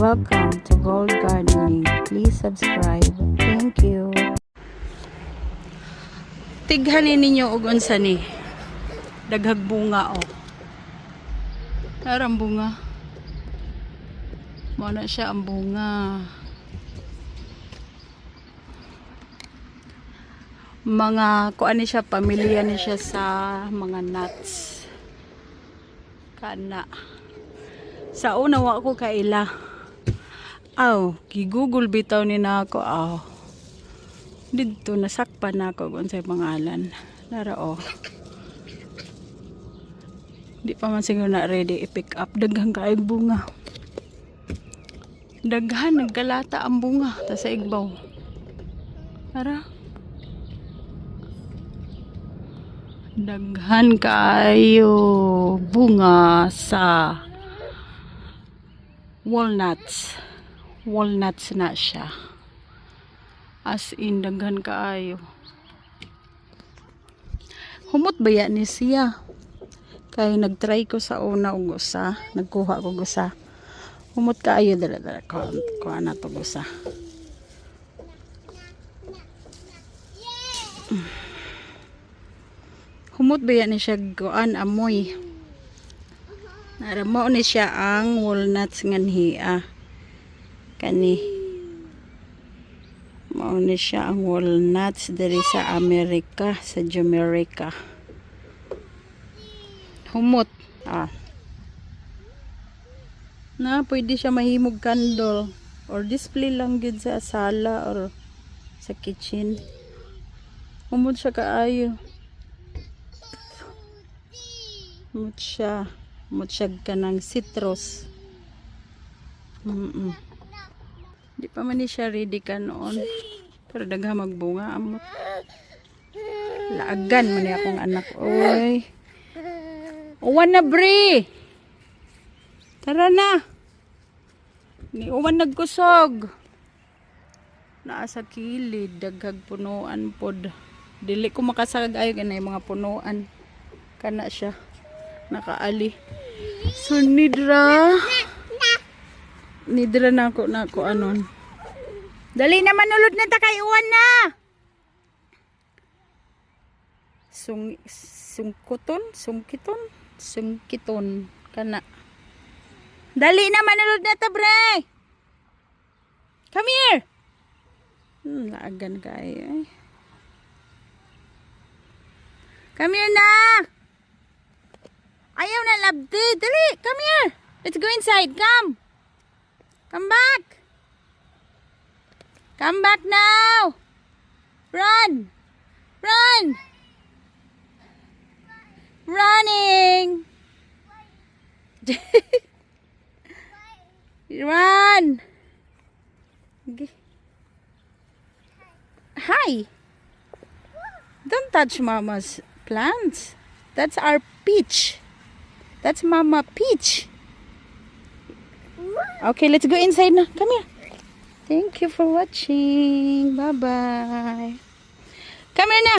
Welcome to Gold Gardening. Please subscribe. Thank you. Tighanin ninyo og unsa ni. Daghag bunga oh. Narang bunga. Mo na siya ang bunga. Mga kuan ni siya, pamilya ni siya sa mga nuts. Kana. Sa una wa ko kaila. Aw, gigugol bitaw ni nako aw. Dito nasakpan nako kung sa pangalan. Nara oh. Di pa man siguro na ready i-pick up. Daghang kaayong bunga. Daghan nagkalata ang bunga ta sa igbaw. Nara. Daghan kaayo bunga sa walnuts. Walnuts na siya. As in, daghan kaayo. Humot ba yan ni siya? Kaya nagtry ko sa una og usa. Nagkuha ko gusa. Humot kaayo dala-dala. Kuha na to gusa. Humot ba yan ni siya kuan amoy? Naramo ni siya ang walnuts nganhia. Kani. Mao ni siya ang walnuts diri sa Amerika, sa Jamaica. Humot. Na pwede siya mahimog candle or display lang gid sa sala or sa kitchen. Humot siya kaayo. Humot siya. Humot siya kanang citrus. Di pa man ni siya ready ka noon. Pero dagha magbunga amot. Laagan man ni akong anak. Oy. Uwan na bre. Tara na. Ni uwan nagkusog. Naa sa kilid daghag punuan pod. Dili ko makasagag ayo kanay mga punuan. Kana siya. Nakaali. So nidra na ako anon. Dali na manulod na ta kay uwan na. Sungkiton kana. Dali na manulod na ta bre. Come here. Laagan kay. Come here na. Ayaw na labdi. Dali, come here. Let's go inside. Come. Come back. Come back now. Run. Run. Running. Run. Hi. Don't touch Mama's plants. That's our peach. That's Mama Peach. Okay, let's go inside na. Come here. Thank you for watching. Bye-bye. Come here na.